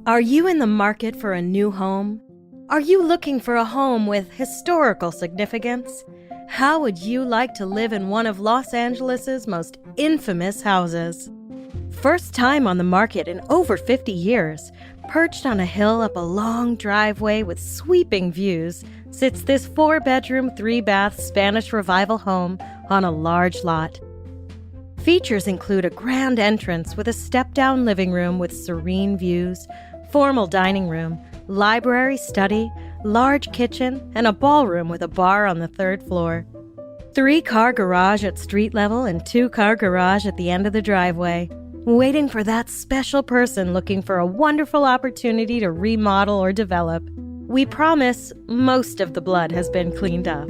Are you in the market for a new home? Are you looking for a home with historical significance? How would you like to live in one of Los Angeles' most infamous houses? First time on the market in over 50 years, perched on a hill up a long driveway with sweeping views, sits this 4-bedroom, 3-bath Spanish Revival home on a large lot. Features include a grand entrance with a step-down living room with serene views, formal dining room, library, study, large kitchen, and a ballroom with a bar on the 3rd floor. 3-car garage at street level and 2-car garage at the end of the driveway, waiting for that special person looking for a wonderful opportunity to remodel or develop. We promise most of the blood has been cleaned up.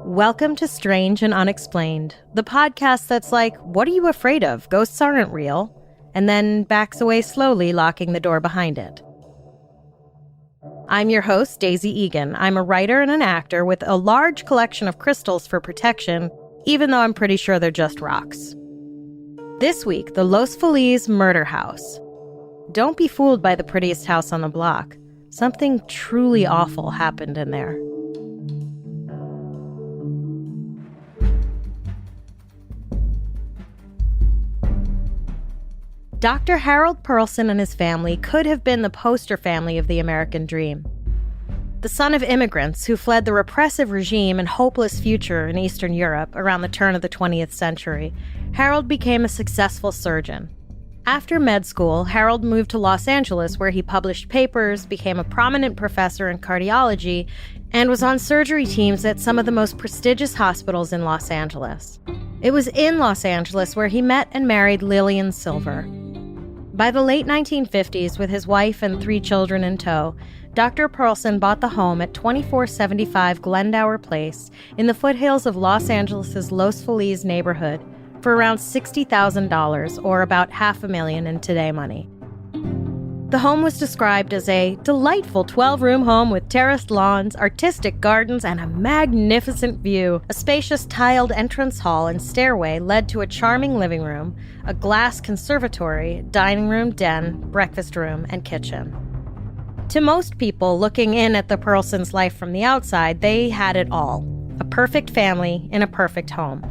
Welcome to Strange and Unexplained, the podcast that's like, what are you afraid of? Ghosts aren't real. And then backs away slowly, locking the door behind it. I'm your host, Daisy Egan. I'm a writer and an actor with a large collection of crystals for protection, even though I'm pretty sure they're just rocks. This week, the Los Feliz murder house. Don't be fooled by the prettiest house on the block. Something truly awful happened in there. Dr. Harold Perelson and his family could have been the poster family of the American dream. The son of immigrants who fled the repressive regime and hopeless future in Eastern Europe around the turn of the 20th century, Harold became a successful surgeon. After med school, Harold moved to Los Angeles, where he published papers, became a prominent professor in cardiology, and was on surgery teams at some of the most prestigious hospitals in Los Angeles. It was in Los Angeles where he met and married Lillian Silver. By the late 1950s, with his wife and 3 children in tow, Dr. Perelson bought the home at 2475 Glendower Place in the foothills of Los Angeles' Los Feliz neighborhood for around $60,000, or about $500,000 in today money. The home was described as a delightful 12-room home with terraced lawns, artistic gardens, and a magnificent view. A spacious tiled entrance hall and stairway led to a charming living room, a glass conservatory, dining room, den, breakfast room, and kitchen. To most people looking in at the Perelsons' life from the outside, they had it all. A perfect family in a perfect home.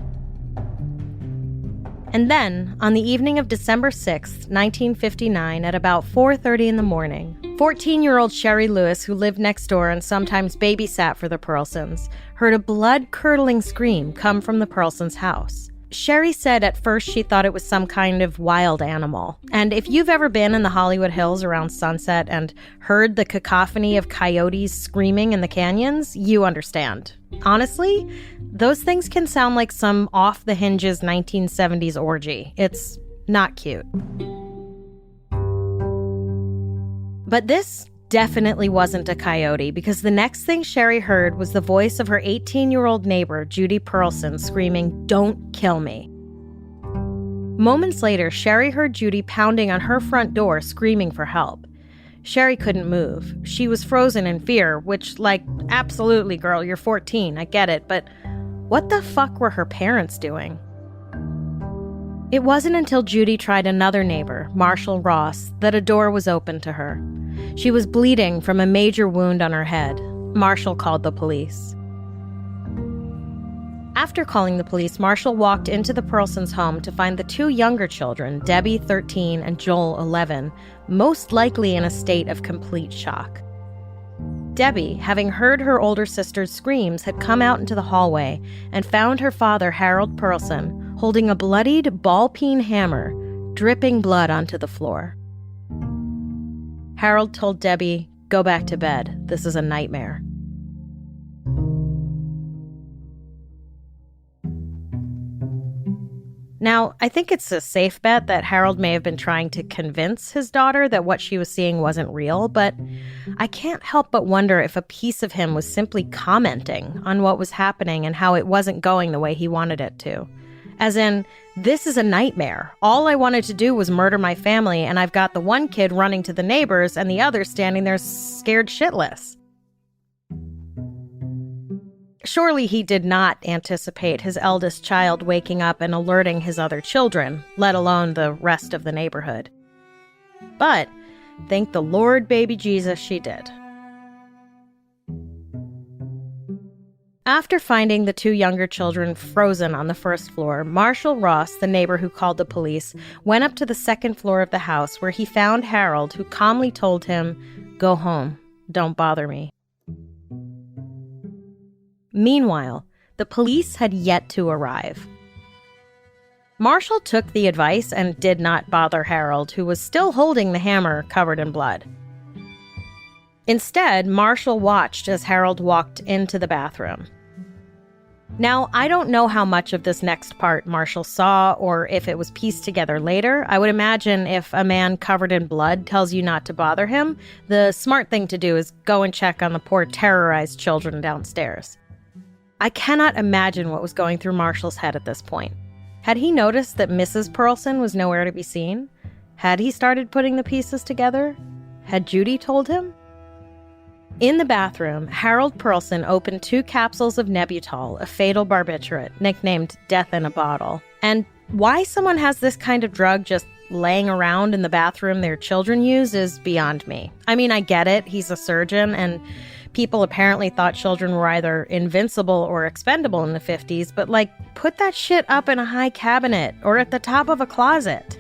And then, on the evening of December 6, 1959, at about 4:30 in the morning, 14-year-old Sherry Lewis, who lived next door and sometimes babysat for the Perelsons, heard a blood-curdling scream come from the Perelsons' house. Sherry said at first she thought it was some kind of wild animal. And if you've ever been in the Hollywood Hills around sunset and heard the cacophony of coyotes screaming in the canyons, you understand. Honestly, those things can sound like some off-the-hinges 1970s orgy. It's not cute. But this definitely wasn't a coyote, because the next thing Sherry heard was the voice of her 18-year-old neighbor, Judye Perelson, screaming, "Don't kill me." Moments later, Sherry heard Judye pounding on her front door, screaming for help. Sherry couldn't move. She was frozen in fear, which, absolutely, girl, you're 14, I get it, but what the fuck were her parents doing? It wasn't until Judye tried another neighbor, Marshall Ross, that a door was opened to her. She was bleeding from a major wound on her head. Marshall called the police. After calling the police, Marshall walked into the Perelsons' home to find the 2 younger children, Debbie, 13, and Joel, 11, most likely in a state of complete shock. Debbie, having heard her older sister's screams, had come out into the hallway and found her father, Harold Perelson, holding a bloodied ball-peen hammer, dripping blood onto the floor. Harold told Debbie, "Go back to bed. This is a nightmare." Now, I think it's a safe bet that Harold may have been trying to convince his daughter that what she was seeing wasn't real, but I can't help but wonder if a piece of him was simply commenting on what was happening and how it wasn't going the way he wanted it to. As in, this is a nightmare. All I wanted to do was murder my family, and I've got the one kid running to the neighbors and the other standing there scared shitless. Surely he did not anticipate his eldest child waking up and alerting his other children, let alone the rest of the neighborhood. But thank the Lord baby Jesus she did. After finding the two younger children frozen on the first floor, Marshall Ross, the neighbor who called the police, went up to the second floor of the house where he found Harold, who calmly told him, "Go home. Don't bother me." Meanwhile, the police had yet to arrive. Marshall took the advice and did not bother Harold, who was still holding the hammer covered in blood. Instead, Marshall watched as Harold walked into the bathroom. Now, I don't know how much of this next part Marshall saw or if it was pieced together later. I would imagine if a man covered in blood tells you not to bother him, the smart thing to do is go and check on the poor terrorized children downstairs. I cannot imagine what was going through Marshall's head at this point. Had he noticed that Mrs. Perelson was nowhere to be seen? Had he started putting the pieces together? Had Judye told him? In the bathroom, Harold Perelson opened 2 capsules of Nebutol, a fatal barbiturate, nicknamed Death in a Bottle. And why someone has this kind of drug just laying around in the bathroom their children use is beyond me. I mean, I get it. He's a surgeon, and people apparently thought children were either invincible or expendable in the 50s, but put that shit up in a high cabinet or at the top of a closet.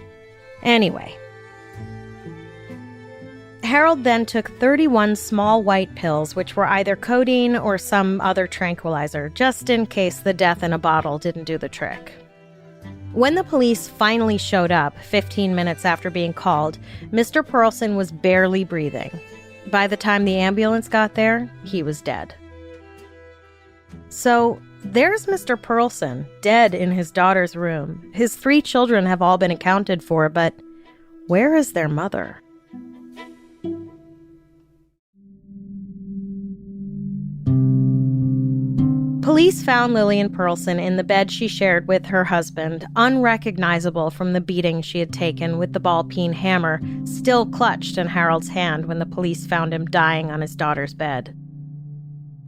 Anyway. Harold then took 31 small white pills, which were either codeine or some other tranquilizer, just in case the death in a bottle didn't do the trick. When the police finally showed up, 15 minutes after being called, Mr. Perelson was barely breathing. By the time the ambulance got there, he was dead. So, there's Mr. Perelson, dead in his daughter's room. His 3 children have all been accounted for, but where is their mother? Police found Lillian Perelson in the bed she shared with her husband, unrecognizable from the beating she had taken with the ball-peen hammer, still clutched in Harold's hand when the police found him dying on his daughter's bed.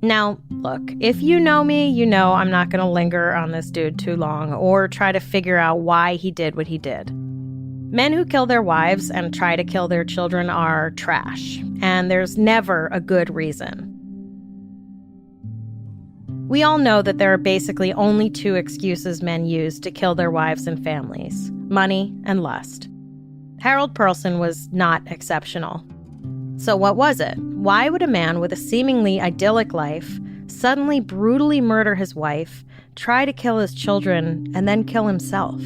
Now, look, if you know me, you know I'm not going to linger on this dude too long or try to figure out why he did what he did. Men who kill their wives and try to kill their children are trash, and there's never a good reason. We all know that there are basically only 2 excuses men use to kill their wives and families: money and lust. Harold Perelson was not exceptional. So what was it? Why would a man with a seemingly idyllic life suddenly brutally murder his wife, try to kill his children, and then kill himself?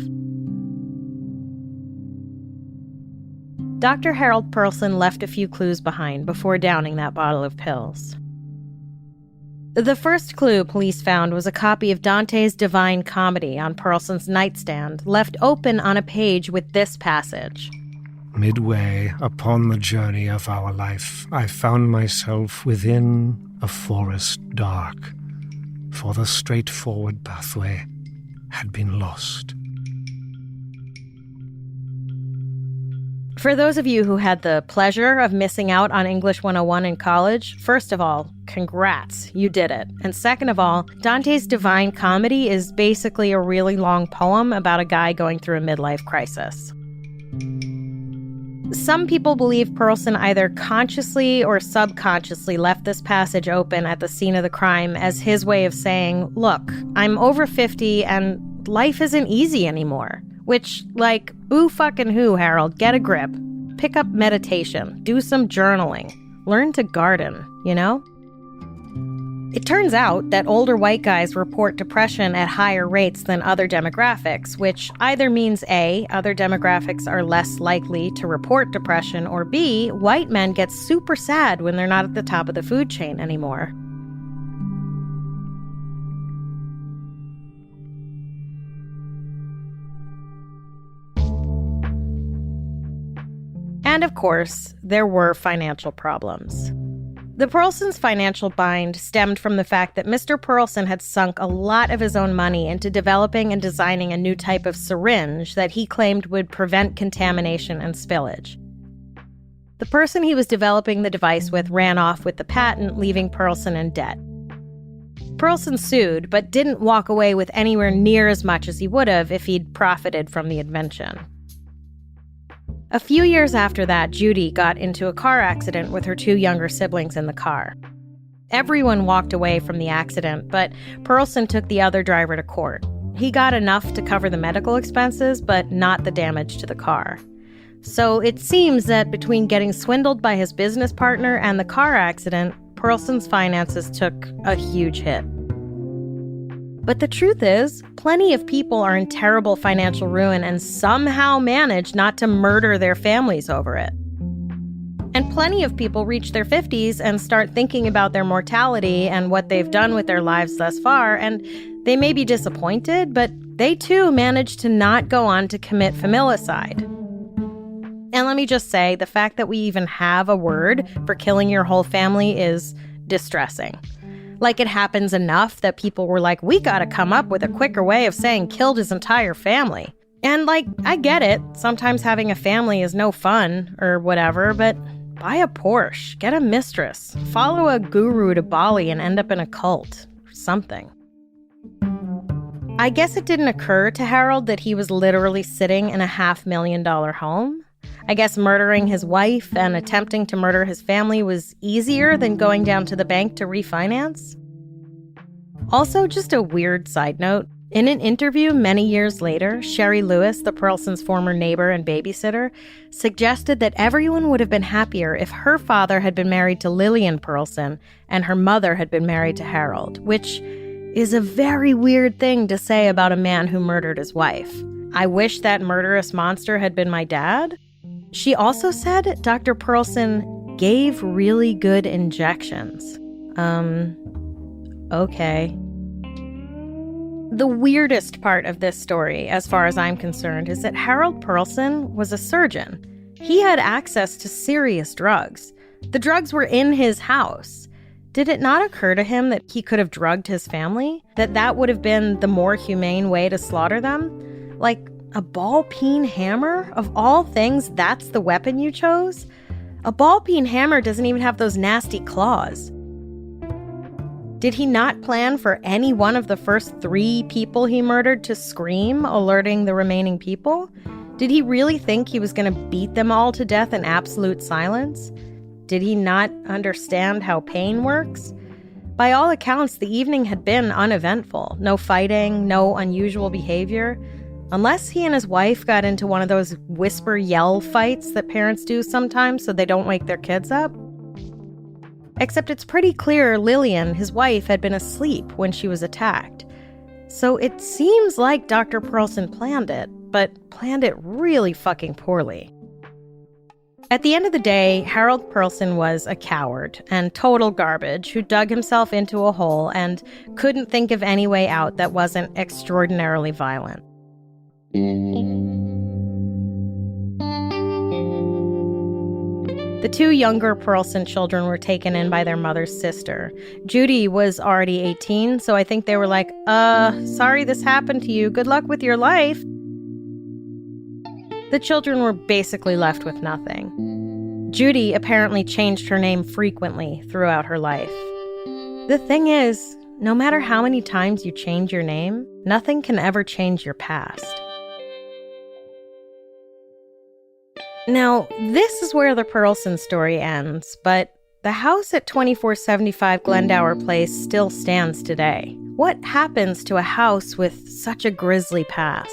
Dr. Harold Perelson left a few clues behind before downing that bottle of pills. The first clue police found was a copy of Dante's Divine Comedy on Perelson's nightstand, left open on a page with this passage. Midway upon the journey of our life, I found myself within a forest dark, for the straightforward pathway had been lost. For those of you who had the pleasure of missing out on English 101 in college, first of all, congrats, you did it. And second of all, Dante's Divine Comedy is basically a really long poem about a guy going through a midlife crisis. Some people believe Perelson either consciously or subconsciously left this passage open at the scene of the crime as his way of saying, look, I'm over 50 and life isn't easy anymore. Which, boo fucking who, Harold? Get a grip. Pick up meditation. Do some journaling. Learn to garden, you know? It turns out that older white guys report depression at higher rates than other demographics, which either means A, other demographics are less likely to report depression, or B, white men get super sad when they're not at the top of the food chain anymore. And of course, there were financial problems. The Perelsons' financial bind stemmed from the fact that Mr. Perelson had sunk a lot of his own money into developing and designing a new type of syringe that he claimed would prevent contamination and spillage. The person he was developing the device with ran off with the patent, leaving Perelson in debt. Perelson sued, but didn't walk away with anywhere near as much as he would have if he'd profited from the invention. A few years after that, Judye got into a car accident with her 2 younger siblings in the car. Everyone walked away from the accident, but Perelson took the other driver to court. He got enough to cover the medical expenses, but not the damage to the car. So it seems that between getting swindled by his business partner and the car accident, Perelson's finances took a huge hit. But the truth is, plenty of people are in terrible financial ruin and somehow manage not to murder their families over it. And plenty of people reach their 50s and start thinking about their mortality and what they've done with their lives thus far, and they may be disappointed, but they too manage to not go on to commit familicide. And let me just say, the fact that we even have a word for killing your whole family is distressing. Like it happens enough that people were like, we gotta come up with a quicker way of saying killed his entire family. And like, I get it. Sometimes having a family is no fun or whatever, but buy a Porsche, get a mistress, follow a guru to Bali and end up in a cult or something. I guess it didn't occur to Harold that he was literally sitting in a $500,000 home. I guess murdering his wife and attempting to murder his family was easier than going down to the bank to refinance. Also, just a weird side note, in an interview many years later, Sherry Lewis, the Perelsons' former neighbor and babysitter, suggested that everyone would have been happier if her father had been married to Lillian Perelson and her mother had been married to Harold, which is a very weird thing to say about a man who murdered his wife. I wish that murderous monster had been my dad. She also said Dr. Perelson gave really good injections. Okay. The weirdest part of this story, as far as I'm concerned, is that Harold Perelson was a surgeon. He had access to serious drugs. The drugs were in his house. Did it not occur to him that he could have drugged his family? That would have been the more humane way to slaughter them? Like, a ball-peen hammer? Of all things, that's the weapon you chose? A ball-peen hammer doesn't even have those nasty claws. Did he not plan for any one of the first 3 people he murdered to scream, alerting the remaining people? Did he really think he was going to beat them all to death in absolute silence? Did he not understand how pain works? By all accounts, the evening had been uneventful. No fighting, no unusual behavior. Unless he and his wife got into one of those whisper-yell fights that parents do sometimes so they don't wake their kids up. Except it's pretty clear Lillian, his wife, had been asleep when she was attacked. So it seems like Dr. Perelson planned it, but planned it really fucking poorly. At the end of the day, Harold Perelson was a coward and total garbage who dug himself into a hole and couldn't think of any way out that wasn't extraordinarily violent. The 2 younger Perelson children were taken in by their mother's sister. Judye was already 18, so I think they were like, sorry this happened to you. Good luck with your life. The children were basically left with nothing. Judye apparently changed her name frequently throughout her life. The thing is, no matter how many times you change your name, nothing can ever change your past. Now, this is where the Perelson story ends, but the house at 2475 Glendower Place still stands today. What happens to a house with such a grisly past?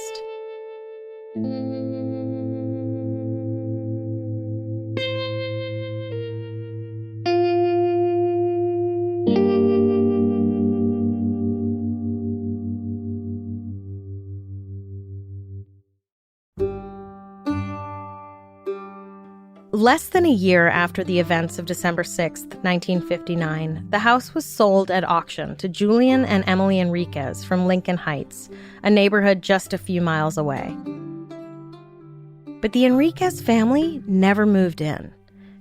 Less than a year after the events of December 6, 1959, the house was sold at auction to Julian and Emily Enriquez from Lincoln Heights, a neighborhood just a few miles away. But the Enriquez family never moved in.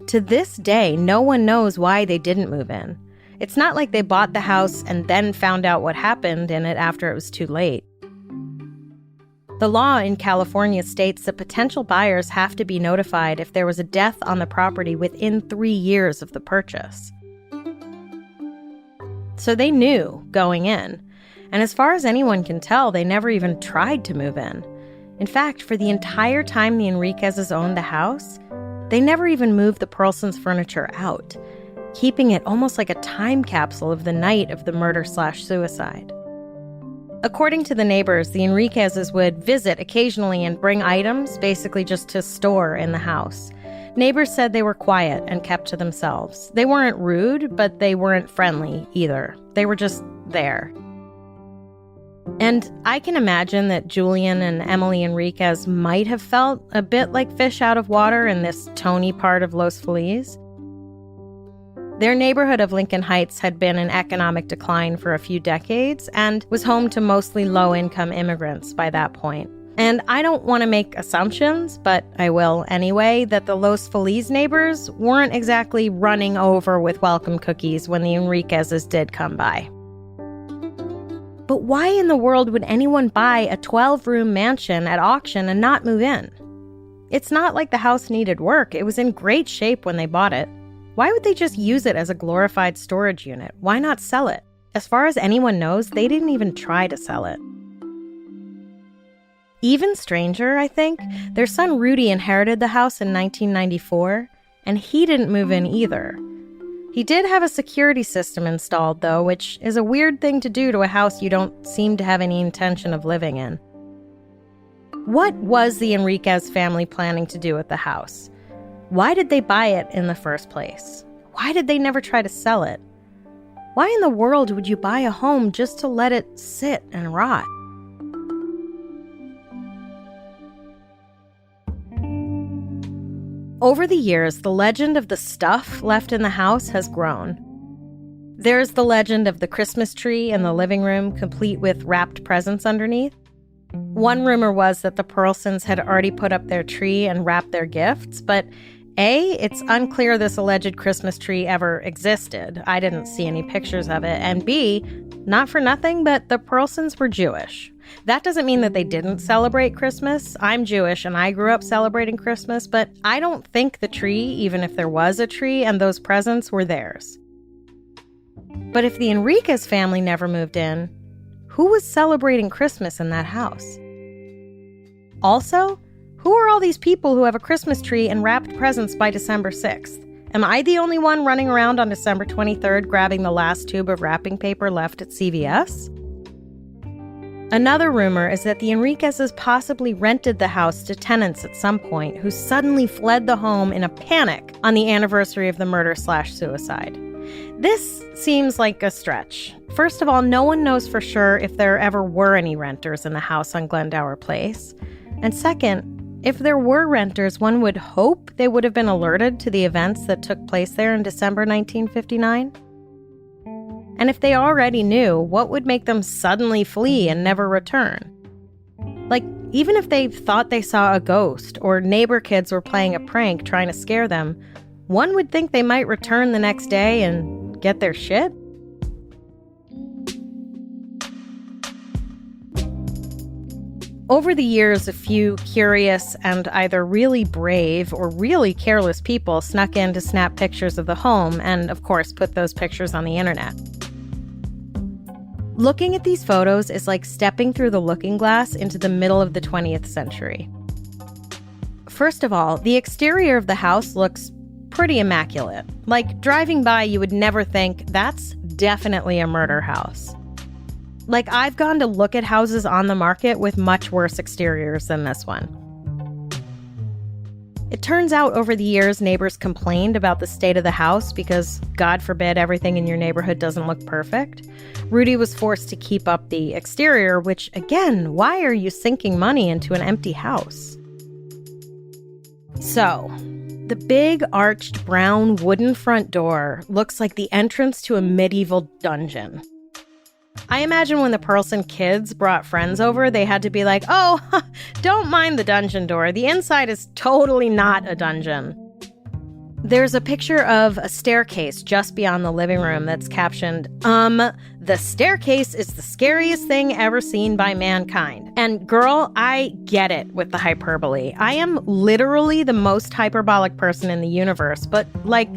To this day, no one knows why they didn't move in. It's not like they bought the house and then found out what happened in it after it was too late. The law in California states that potential buyers have to be notified if there was a death on the property within 3 years of the purchase. So they knew going in. And as far as anyone can tell, they never even tried to move in. In fact, for the entire time the Enriquezes owned the house, they never even moved the Perelsons' furniture out, keeping it almost like a time capsule of the night of the murder/suicide. According to the neighbors, the Enriquezes would visit occasionally and bring items, basically just to store in the house. Neighbors said they were quiet and kept to themselves. They weren't rude, but they weren't friendly either. They were just there. And I can imagine that Julian and Emily Enriquez might have felt a bit like fish out of water in this Tony part of Los Feliz. Their neighborhood of Lincoln Heights had been in economic decline for a few decades and was home to mostly low-income immigrants by that point. And I don't want to make assumptions, but I will anyway, that the Los Feliz neighbors weren't exactly running over with welcome cookies when the Enriquezes did come by. But why in the world would anyone buy a 12-room mansion at auction and not move in? It's not like the house needed work. It was in great shape when they bought it. Why would they just use it as a glorified storage unit? Why not sell it? As far as anyone knows, they didn't even try to sell it. Even stranger, I think, their son Rudy inherited the house in 1994, and he didn't move in either. He did have a security system installed, though, which is a weird thing to do to a house you don't seem to have any intention of living in. What was the Enriquez family planning to do with the house? Why did they buy it in the first place? Why did they never try to sell it? Why in the world would you buy a home just to let it sit and rot? Over the years, the legend of the stuff left in the house has grown. There's the legend of the Christmas tree in the living room, complete with wrapped presents underneath. One rumor was that the Perelsons had already put up their tree and wrapped their gifts, but A, it's unclear this alleged Christmas tree ever existed. I didn't see any pictures of it. And B, not for nothing, but the Perelsons were Jewish. That doesn't mean that they didn't celebrate Christmas. I'm Jewish and I grew up celebrating Christmas, but I don't think the tree, even if there was a tree, and those presents were theirs. But if the Enriquez family never moved in, who was celebrating Christmas in that house? Also, who are all these people who have a Christmas tree and wrapped presents by December 6th? Am I the only one running around on December 23rd grabbing the last tube of wrapping paper left at CVS? Another rumor is that the Enriquezes possibly rented the house to tenants at some point who suddenly fled the home in a panic on the anniversary of the murder/suicide. This seems like a stretch. First of all, no one knows for sure if there ever were any renters in the house on Glendower Place. And second, if there were renters, one would hope they would have been alerted to the events that took place there in December 1959. And if they already knew, what would make them suddenly flee and never return? Like, even if they thought they saw a ghost or neighbor kids were playing a prank trying to scare them, one would think they might return the next day and get their shit. Over the years, a few curious and either really brave or really careless people snuck in to snap pictures of the home and, of course, put those pictures on the internet. Looking at these photos is like stepping through the looking glass into the middle of the 20th century. First of all, the exterior of the house looks pretty immaculate. Like, driving by, you would never think, that's definitely a murder house. Like, I've gone to look at houses on the market with much worse exteriors than this one. It turns out over the years, neighbors complained about the state of the house because, God forbid, everything in your neighborhood doesn't look perfect. Rudy was forced to keep up the exterior, which, again, why are you sinking money into an empty house? So, the big arched brown wooden front door looks like the entrance to a medieval dungeon. I imagine when the Perelson kids brought friends over, they had to be like, oh, don't mind the dungeon door. The inside is totally not a dungeon. There's a picture of a staircase just beyond the living room that's captioned, the staircase is the scariest thing ever seen by mankind. And girl, I get it with the hyperbole. I am literally the most hyperbolic person in the universe, but like,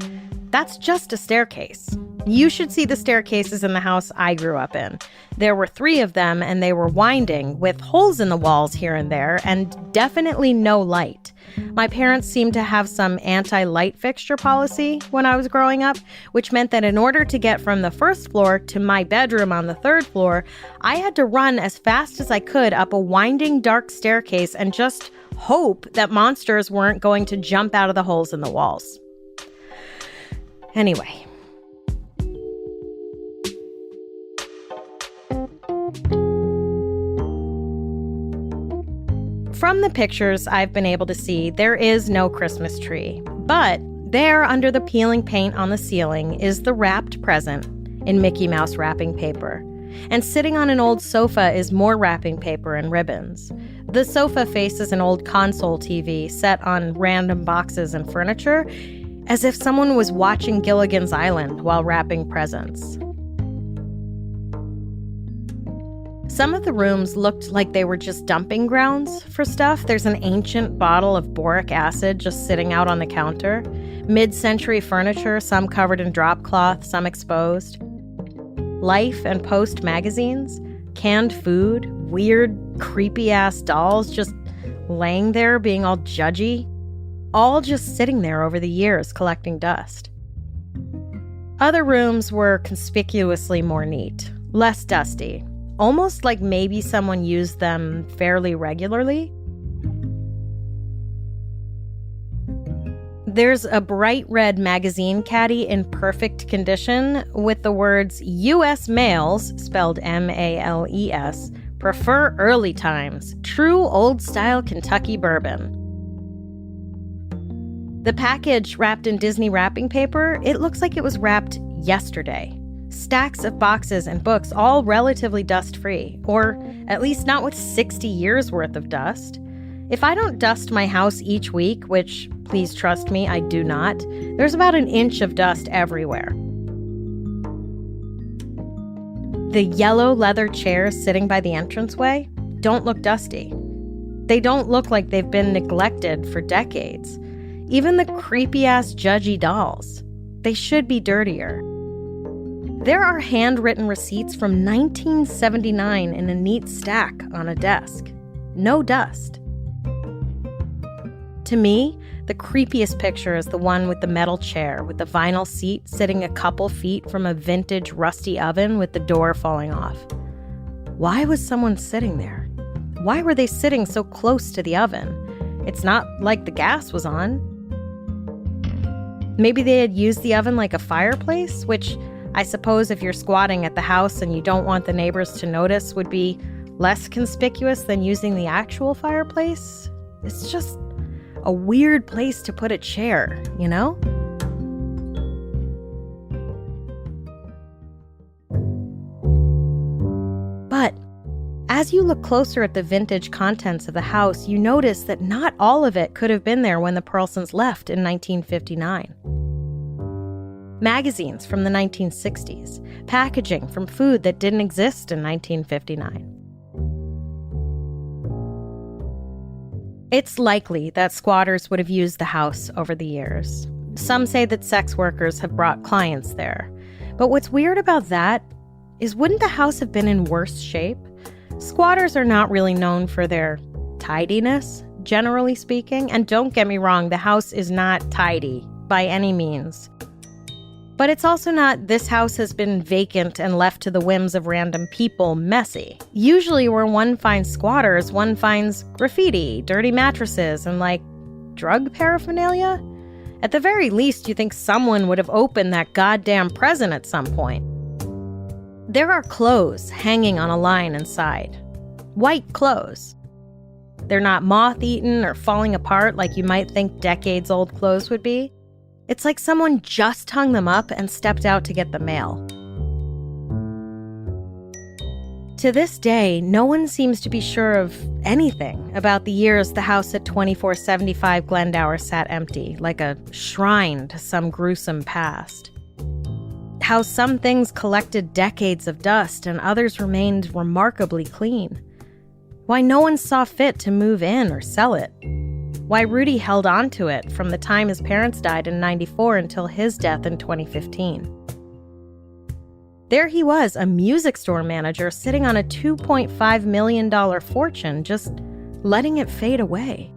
That's just a staircase. You should see the staircases in the house I grew up in. There were 3 of them, and they were winding, with holes in the walls here and there, and definitely no light. My parents seemed to have some anti-light fixture policy when I was growing up, which meant that in order to get from the first floor to my bedroom on the 3rd floor, I had to run as fast as I could up a winding, dark staircase and just hope that monsters weren't going to jump out of the holes in the walls. Anyway. From the pictures I've been able to see, there is no Christmas tree. But there, under the peeling paint on the ceiling, is the wrapped present in Mickey Mouse wrapping paper. And sitting on an old sofa is more wrapping paper and ribbons. The sofa faces an old console TV set on random boxes and furniture, as if someone was watching Gilligan's Island while wrapping presents. Some of the rooms looked like they were just dumping grounds for stuff. There's an ancient bottle of boric acid just sitting out on the counter. Mid-century furniture, some covered in drop cloth, some exposed. Life and Post magazines, canned food, weird, creepy-ass dolls just laying there being all judgy. All just sitting there over the years collecting dust. Other rooms were conspicuously more neat, less dusty. Almost like maybe someone used them fairly regularly. There's a bright red magazine caddy in perfect condition with the words U.S. males, spelled M-A-L-E-S, prefer early times, true old-style Kentucky bourbon. The package wrapped in Disney wrapping paper, it looks like it was wrapped yesterday. Stacks of boxes and books, all relatively dust-free, or at least not with 60 years worth of dust. If I don't dust my house each week, which, please trust me, I do not, there's about an inch of dust everywhere. The yellow leather chairs sitting by the entranceway don't look dusty. They don't look like they've been neglected for decades. Even the creepy-ass judgy dolls, they should be dirtier. There are handwritten receipts from 1979 in a neat stack on a desk. No dust. To me, the creepiest picture is the one with the metal chair with the vinyl seat sitting a couple feet from a vintage rusty oven with the door falling off. Why was someone sitting there? Why were they sitting so close to the oven? It's not like the gas was on. Maybe they had used the oven like a fireplace, which I suppose if you're squatting at the house and you don't want the neighbors to notice would be less conspicuous than using the actual fireplace. It's just a weird place to put a chair, you know? But as you look closer at the vintage contents of the house, you notice that not all of it could have been there when the Perelsons left in 1959. Magazines from the 1960s, packaging from food that didn't exist in 1959. It's likely that squatters would have used the house over the years. Some say that sex workers have brought clients there. But what's weird about that is, wouldn't the house have been in worse shape? Squatters are not really known for their tidiness, generally speaking. And don't get me wrong, the house is not tidy by any means. But it's also not, this house has been vacant and left to the whims of random people, messy. Usually where one finds squatters, one finds graffiti, dirty mattresses, and drug paraphernalia. At the very least, you think someone would have opened that goddamn present at some point. There are clothes hanging on a line inside. White clothes. They're not moth-eaten or falling apart like you might think decades-old clothes would be. It's like someone just hung them up and stepped out to get the mail. To this day, no one seems to be sure of anything about the years the house at 2475 Glendower sat empty, like a shrine to some gruesome past. How some things collected decades of dust and others remained remarkably clean. Why no one saw fit to move in or sell it. why Rudy held on to it from the time his parents died in '94 until his death in 2015. There he was, a music store manager sitting on a $2.5 million fortune, just letting it fade away.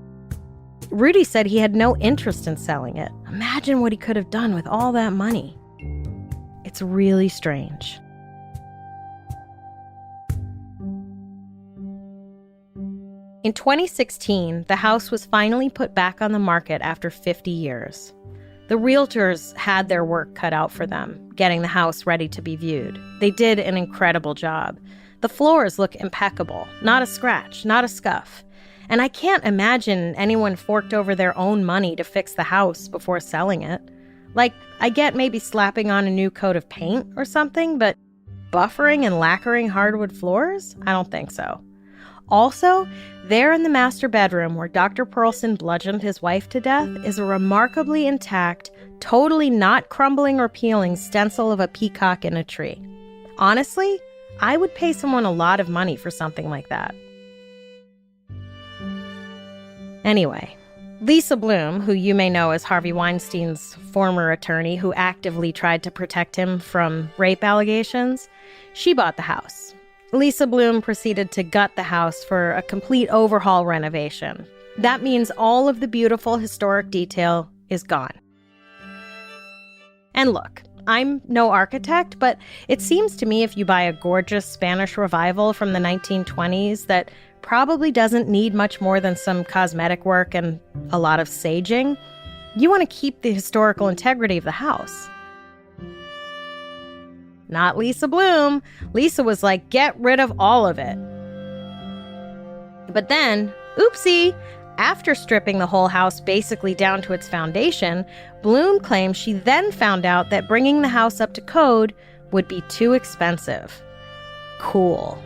Rudy said he had no interest in selling it. Imagine what he could have done with all that money. It's really strange. In 2016, the house was finally put back on the market after 50 years. The realtors had their work cut out for them, getting the house ready to be viewed. They did an incredible job. The floors look impeccable, not a scratch, not a scuff. And I can't imagine anyone forked over their own money to fix the house before selling it. Like, I get maybe slapping on a new coat of paint or something, but buffering and lacquering hardwood floors? I don't think so. Also, there in the master bedroom where Dr. Perelson bludgeoned his wife to death is a remarkably intact, totally not crumbling or peeling stencil of a peacock in a tree. Honestly, I would pay someone a lot of money for something like that. Anyway, Lisa Bloom, who you may know as Harvey Weinstein's former attorney who actively tried to protect him from rape allegations, she bought the house. Lisa Bloom proceeded to gut the house for a complete overhaul renovation. That means all of the beautiful historic detail is gone. And look, I'm no architect, but it seems to me if you buy a gorgeous Spanish revival from the 1920s that probably doesn't need much more than some cosmetic work and a lot of saging, you want to keep the historical integrity of the house. Not Lisa Bloom. Lisa was like, get rid of all of it. But then, oopsie, after stripping the whole house basically down to its foundation, Bloom claims she then found out that bringing the house up to code would be too expensive. Cool.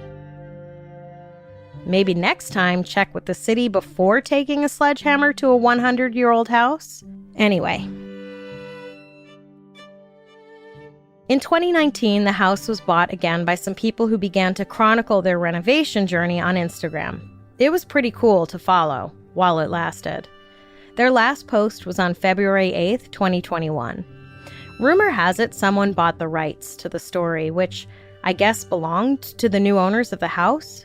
Maybe next time check with the city before taking a sledgehammer to a 100-year-old house? Anyway. In 2019, the house was bought again by some people who began to chronicle their renovation journey on Instagram. It was pretty cool to follow while it lasted. Their last post was on February 8th, 2021. Rumor has it someone bought the rights to the story, which I guess belonged to the new owners of the house.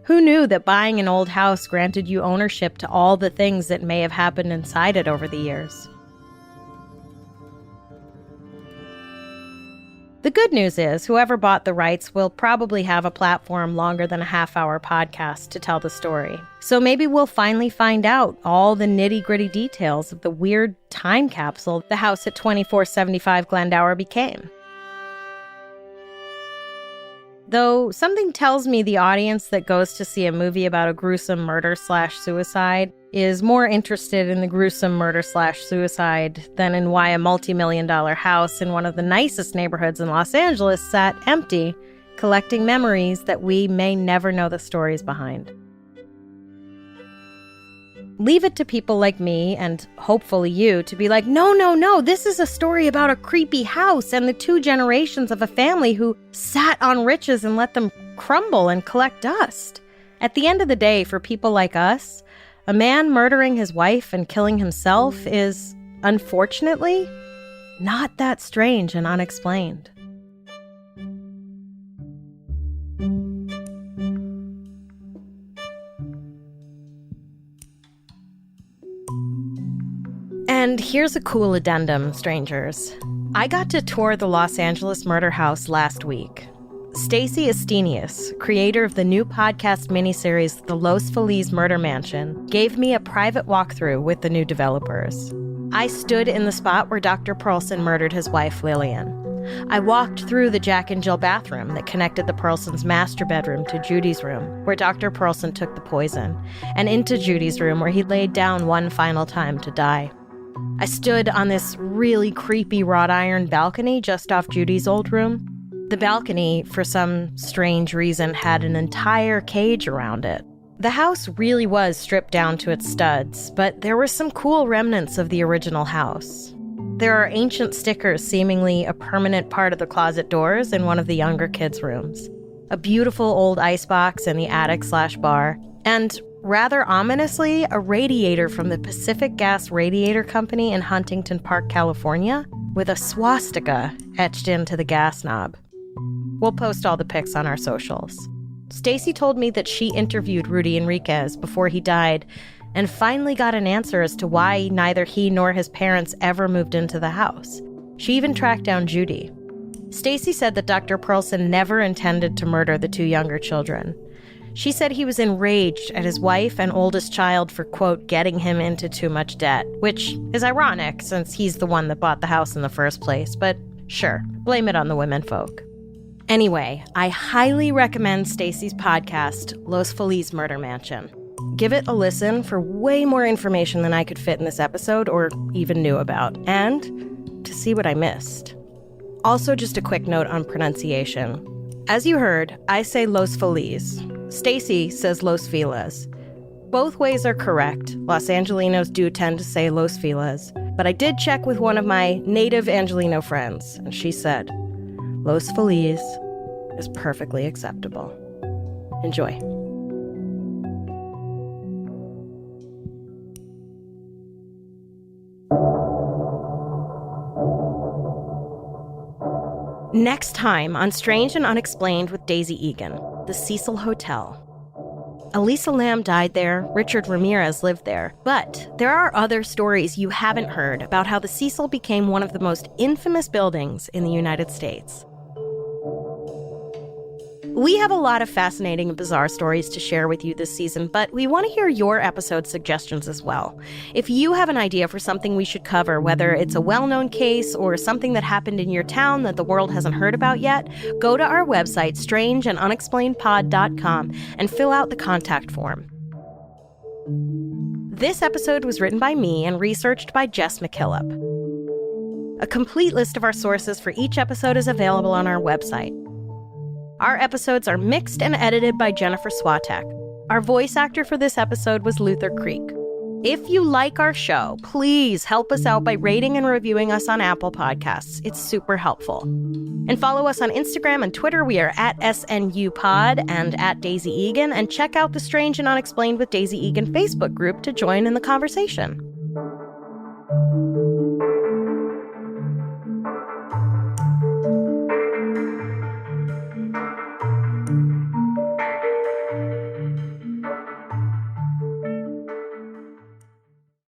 Who knew that buying an old house granted you ownership to all the things that may have happened inside it over the years? The good news is whoever bought the rights will probably have a platform longer than a half-hour podcast to tell the story. So maybe we'll finally find out all the nitty-gritty details of the weird time capsule the house at 2475 Glendower became. Though something tells me the audience that goes to see a movie about a gruesome murder/suicide is more interested in the gruesome murder/suicide than in why a multi-million-dollar house in one of the nicest neighborhoods in Los Angeles sat empty, collecting memories that we may never know the stories behind. Leave it to people like me, and hopefully you, to be like, no, this is a story about a creepy house and the two generations of a family who sat on riches and let them crumble and collect dust. At the end of the day, for people like us, a man murdering his wife and killing himself is, unfortunately, not that strange and unexplained. And here's a cool addendum, strangers. I got to tour the Los Angeles murder house last week. Stacy Estenius, creator of the new podcast miniseries The Los Feliz Murder Mansion, gave me a private walkthrough with the new developers. I stood in the spot where Dr. Perelson murdered his wife, Lillian. I walked through the Jack and Jill bathroom that connected the Perelsons' master bedroom to Judy's room, where Dr. Perelson took the poison, and into Judy's room where he laid down one final time to die. I stood on this really creepy wrought iron balcony just off Judy's old room. The balcony, for some strange reason, had an entire cage around it. The house really was stripped down to its studs, but there were some cool remnants of the original house. There are ancient stickers seemingly a permanent part of the closet doors in one of the younger kids' rooms, a beautiful old icebox in the attic/bar, and Rather ominously, a radiator from the Pacific Gas Radiator Company in Huntington Park, California, with a swastika etched into the gas knob. We'll post all the pics on our socials. Stacy told me that she interviewed Rudy Enriquez before he died and finally got an answer as to why neither he nor his parents ever moved into the house. She even tracked down Judye. Stacy said that Dr. Perelson never intended to murder the two younger children. She said he was enraged at his wife and oldest child for, quote, getting him into too much debt, which is ironic since he's the one that bought the house in the first place, but sure, blame it on the womenfolk. Anyway, I highly recommend Stacy's podcast, Los Feliz Murder Mansion. Give it a listen for way more information than I could fit in this episode or even knew about, and to see what I missed. Also, just a quick note on pronunciation. As you heard, I say Los Feliz. Stacy says Los Feliz. Both ways are correct. Los Angelinos do tend to say Los Feliz, but I did check with one of my native Angelino friends, and she said, Los Feliz is perfectly acceptable. Enjoy. Next time on Strange and Unexplained with Daisy Egan, the Cecil Hotel. Elisa Lam died there, Richard Ramirez lived there, but there are other stories you haven't heard about how the Cecil became one of the most infamous buildings in the United States. We have a lot of fascinating and bizarre stories to share with you this season, but we want to hear your episode suggestions as well. If you have an idea for something we should cover, whether it's a well-known case or something that happened in your town that the world hasn't heard about yet, go to our website, strangeandunexplainedpod.com, and fill out the contact form. This episode was written by me and researched by Jess McKillop. A complete list of our sources for each episode is available on our website. Our episodes are mixed and edited by Jennifer Swatek. Our voice actor for this episode was Luther Creek. If you like our show, please help us out by rating and reviewing us on Apple Podcasts. It's super helpful. And follow us on Instagram and Twitter. We are at SNUPod and at Daisy Egan. And check out the Strange and Unexplained with Daisy Egan Facebook group to join in the conversation.